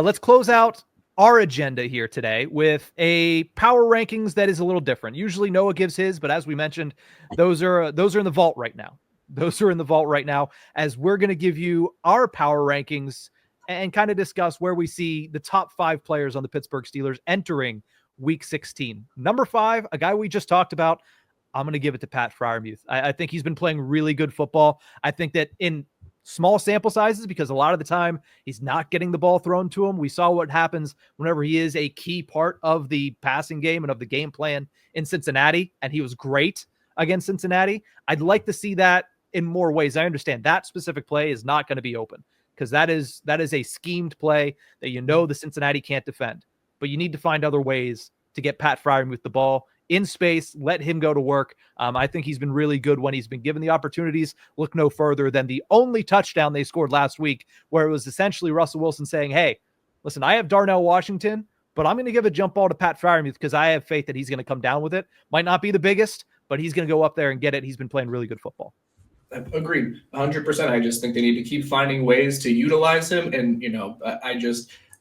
Let's close out our agenda here today with a power rankings that is a little different. Usually Noah gives his, but as we mentioned, those are in the vault right now. Those are in the vault right now, as we're going to give you our power rankings and kind of discuss where we see the top 5 players on the Pittsburgh Steelers entering week 16. Number 5, a guy we just talked about, I'm going to give it to Pat Freiermuth. I think he's been playing really good football. I think that in small sample sizes, because a lot of the time he's not getting the ball thrown to him. We saw what happens whenever he is a key part of the passing game and of the game plan in Cincinnati, and he was great against Cincinnati. I'd like to see that in more ways. I understand that specific play is not going to be open because that is a schemed play that the Cincinnati can't defend. But you need to find other ways to get Pat Freiermuth the ball in space, let him go to work. I think he's been really good when he's been given the opportunities. Look no further than the only touchdown they scored last week, where it was essentially Russell Wilson saying, hey, listen, I have Darnell Washington, but I'm going to give a jump ball to Pat Freiermuth because I have faith that he's going to come down with it. Might not be the biggest, but he's going to go up there and get it. He's been playing really good football. Agreed, 100%. I just think they need to keep finding ways to utilize him. And,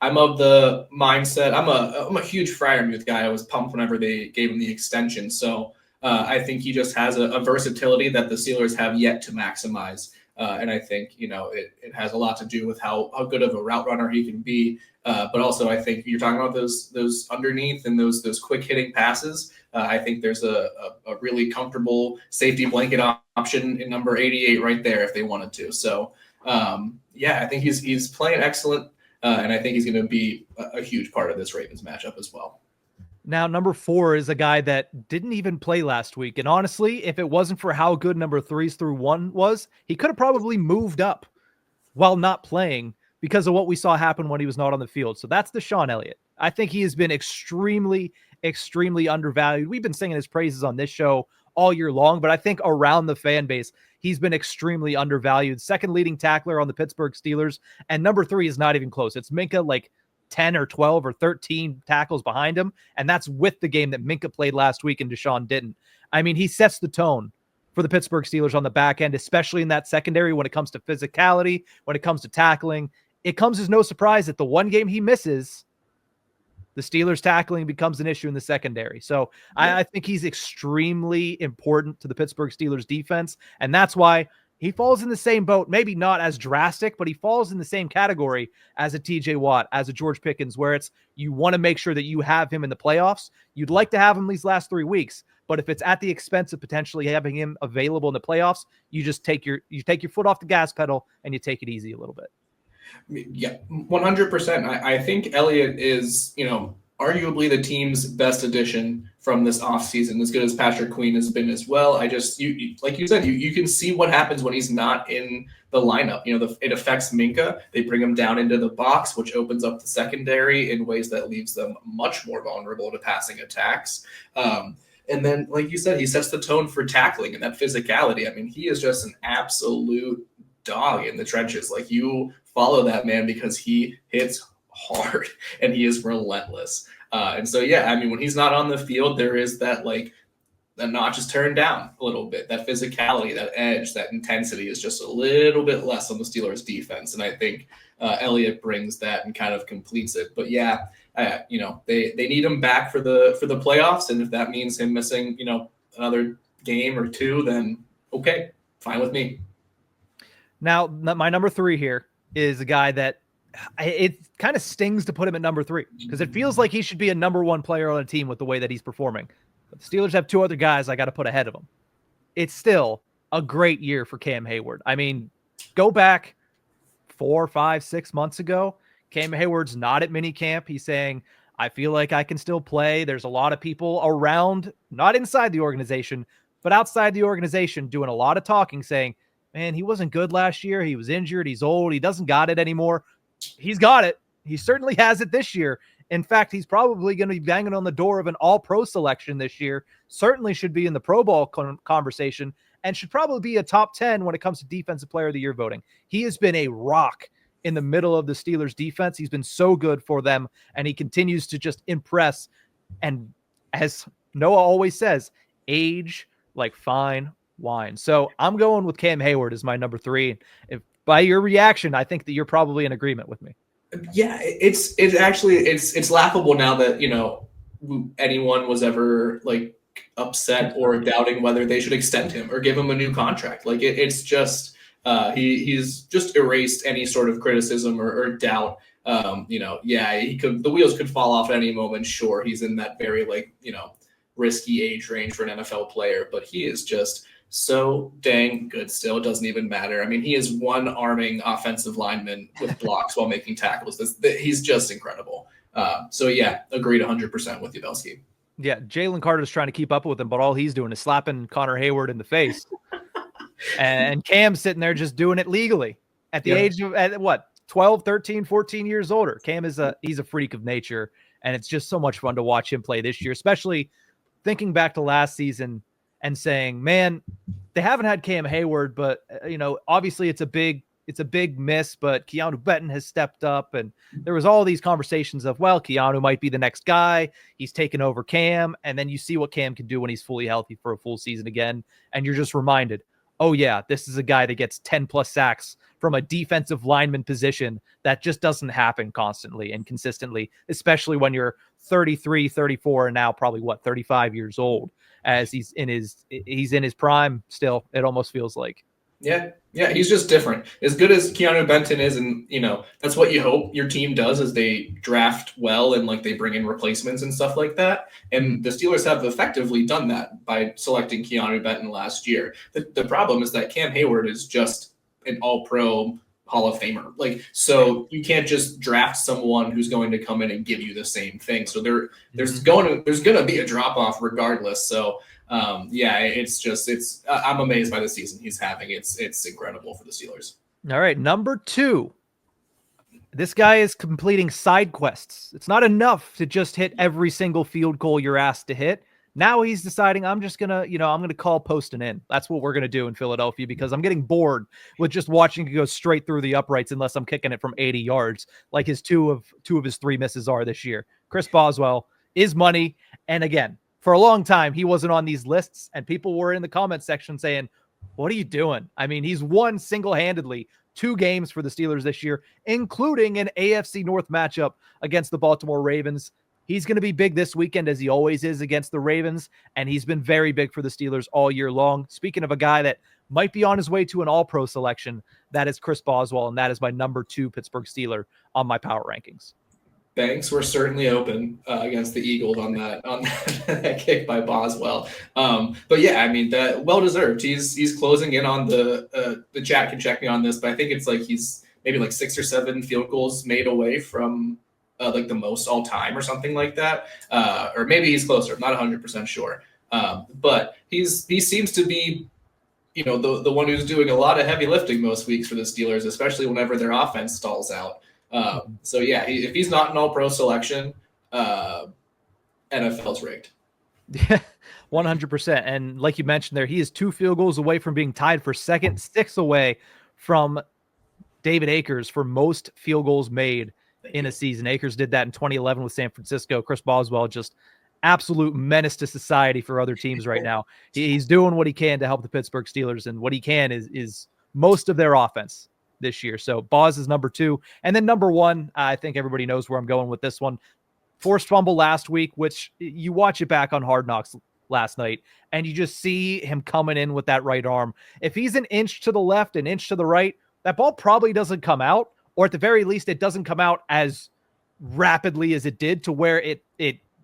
I'm of the mindset. I'm a huge Freiermuth guy. I was pumped whenever they gave him the extension. So I think he just has a versatility that the Steelers have yet to maximize. And I think, it has a lot to do with how good of a route runner he can be. But also, I think you're talking about those underneath and those quick hitting passes. I think there's a really comfortable safety blanket option in number 88 right there if they wanted to. So, I think he's playing excellent. And I think he's going to be a huge part of this Ravens matchup as well. Now, number 4 is a guy that didn't even play last week. And honestly, if it wasn't for how good number 3s through 1 was, he could have probably moved up while not playing because of what we saw happen when he was not on the field. So that's Deshaun Elliott. I think he has been extremely, extremely undervalued. We've been singing his praises on this show all year long, but I think around the fan base, he's been extremely undervalued. Second leading tackler on the Pittsburgh Steelers, and number 3 is not even close. It's Minkah, like 10 or 12 or 13 tackles behind him, and that's with the game that Minkah played last week and Deshaun didn't. I mean, he sets the tone for the Pittsburgh Steelers on the back end, especially in that secondary when it comes to physicality, when it comes to tackling. It comes as no surprise that the one game he misses, the Steelers tackling becomes an issue in the secondary. So I think he's extremely important to the Pittsburgh Steelers defense. And that's why he falls in the same boat, maybe not as drastic, but he falls in the same category as a TJ Watt, as a George Pickens, where it's, you want to make sure that you have him in the playoffs. You'd like to have him these last 3 weeks, but if it's at the expense of potentially having him available in the playoffs, you just take your foot off the gas pedal and you take it easy a little bit. Yeah, 100%. I think Elliott is, arguably the team's best addition from this offseason, as good as Patrick Queen has been as well. Like you said, you can see what happens when he's not in the lineup. It affects Minkah. They bring him down into the box, which opens up the secondary in ways that leaves them much more vulnerable to passing attacks. And then, like you said, he sets the tone for tackling and that physicality. I mean, he is just an absolute dog in the trenches. Like, you follow that man because he hits hard and he is relentless. And so, when he's not on the field, there is that, the notch is turned down a little bit. That physicality, that edge, that intensity is just a little bit less on the Steelers defense. And I think Elliott brings that and kind of completes it. But they need him back for the playoffs. And if that means him missing, another game or 2, then okay, fine with me. Now, my number 3 here is a guy that it kind of stings to put him at number 3 because it feels like he should be a number 1 player on a team with the way that he's performing. But the Steelers have 2 other guys I got to put ahead of him. It's still a great year for Cam Hayward. I mean, go back 4, 5, 6 months ago. Cam Hayward's not at minicamp. He's saying, I feel like I can still play. There's a lot of people around, not inside the organization, but outside the organization doing a lot of talking saying, man, he wasn't good last year. He was injured. He's old. He doesn't got it anymore. He's got it. He certainly has it this year. In fact, he's probably going to be banging on the door of an all-pro selection this year. Certainly should be in the Pro Bowl conversation and should probably be a top 10 when it comes to Defensive Player of the Year voting. He has been a rock in the middle of the Steelers defense. He's been so good for them, and he continues to just impress. And as Noah always says, age like fine wine. So I'm going with Cam Hayward as my number 3. If by your reaction, I think that you're probably in agreement with me. Yeah, it's actually it's laughable now that anyone was ever like upset or doubting whether they should extend him or give him a new contract. Like it's just he's just erased any sort of criticism or doubt. Yeah, the wheels could fall off at any moment. Sure, he's in that very risky age range for an NFL player, but he is just so dang good still. It doesn't even matter. I mean, he is one arming offensive lineman with blocks while making tackles. He's just incredible. So yeah, agreed 100% with you, Belsky. Yeah, Jalen Carter's trying to keep up with him, but all he's doing is slapping Connor Hayward in the face. And Cam's sitting there just doing it legally at the age of, at what, 12, 13, 14 years older. Cam he's a freak of nature, and it's just so much fun to watch him play this year, especially thinking back to last season and saying, man, they haven't had Cam Hayward, but obviously it's a big miss, but Keanu Benton has stepped up, and there was all these conversations of, well, Keanu might be the next guy. He's taken over Cam, and then you see what Cam can do when he's fully healthy for a full season again, and you're just reminded, oh yeah, this is a guy that gets 10 plus sacks from a defensive lineman position. That just doesn't happen constantly and consistently, especially when you're 33, 34, and now probably 35 years old, as he's in his prime still, it almost feels like. Yeah, he's just different. As good as Keanu Benton is, and that's what you hope your team does, is they draft well and they bring in replacements and stuff like that. And the Steelers have effectively done that by selecting Keanu Benton last year. The problem is that Cam Hayward is just an all-pro Hall of Famer. So you can't just draft someone who's going to come in and give you the same thing. So there's going to be a drop off regardless. So I'm amazed by the season he's having. It's incredible for the Steelers. All right, number 2. This guy is completing side quests. It's not enough to just hit every single field goal you're asked to hit. Now he's deciding, I'm just gonna, I'm gonna call Poston in. That's what we're gonna do in Philadelphia, because I'm getting bored with just watching it go straight through the uprights unless I'm kicking it from 80 yards, like his two of his 3 misses are this year. Chris Boswell is money, and again, for a long time he wasn't on these lists, and people were in the comment section saying, "What are you doing?" I mean, he's won single-handedly 2 games for the Steelers this year, including an AFC North matchup against the Baltimore Ravens. He's going to be big this weekend, as he always is against the Ravens, and he's been very big for the Steelers all year long. Speaking of a guy that might be on his way to an all-pro selection, that is Chris Boswell, and that is my number 2 Pittsburgh Steeler on my power rankings. Banks were certainly open against the Eagles on that kick by Boswell. But yeah, I mean, that well-deserved. He's closing in on the chat can check me on this, but I think it's he's maybe 6 or 7 field goals made away from the most all time or something like that. Or maybe he's closer. I'm not 100% sure. But he seems to be, the one who's doing a lot of heavy lifting most weeks for the Steelers, especially whenever their offense stalls out. So yeah, if he's not an all-pro selection, NFL's rigged. Yeah, 100%. And like you mentioned there, he is 2 field goals away from being tied for second, 6 away from David Akers for most field goals made in a season. Akers did that in 2011 with San Francisco. Chris Boswell, just absolute menace to society for other teams right now. He's doing what he can to help the Pittsburgh Steelers, and what he can is most of their offense this year. So Boz is number 2. And then number 1, I think everybody knows where I'm going with this one. Forced fumble last week, which you watch it back on Hard Knocks last night, and you just see him coming in with that right arm. If he's an inch to the left, an inch to the right, that ball probably doesn't come out, or at the very least, it doesn't come out as rapidly as it did to where it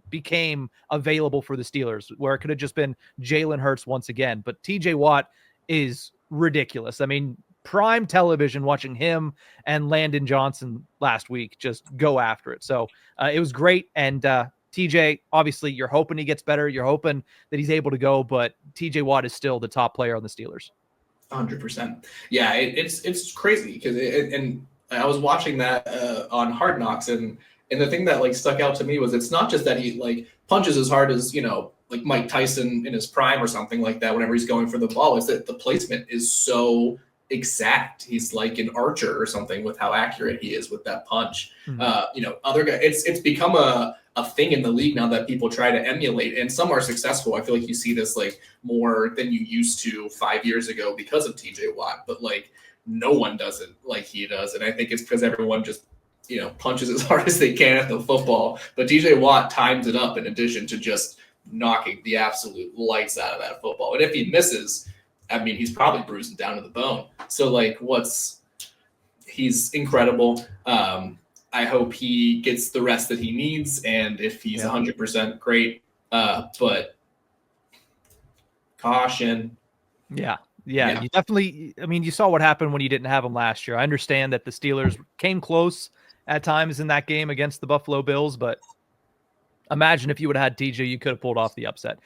became available for the Steelers, where it could have just been Jalen Hurts once again. But TJ Watt is ridiculous. I mean, prime television watching him and Landon Johnson last week just go after it. So it was great. And TJ, obviously, you're hoping he gets better. You're hoping that he's able to go, but TJ Watt is still the top player on the Steelers. 100%. Yeah, it's crazy because and I was watching that on Hard Knocks, and the thing that stuck out to me was it's not just that he punches as hard as Mike Tyson in his prime or something like that whenever he's going for the ball. It's that the placement is so exact. He's like an archer or something with how accurate he is with that punch. Mm-hmm. Other guys, it's become a thing in the league now that people try to emulate, and some are successful. I feel like you see this more than you used to 5 years ago because of TJ Watt, but no one does it like he does. And I think it's because everyone just punches as hard as they can at the football. But TJ Watt times it up in addition to just knocking the absolute lights out of that football. And if he misses, I mean, he's probably bruising down to the bone. So he's incredible. I hope he gets the rest that he needs. And if he's 100% great, but caution. Yeah. You definitely, I mean, you saw what happened when you didn't have him last year. I understand that the Steelers came close at times in that game against the Buffalo Bills, but imagine if you would have had TJ, you could have pulled off the upset.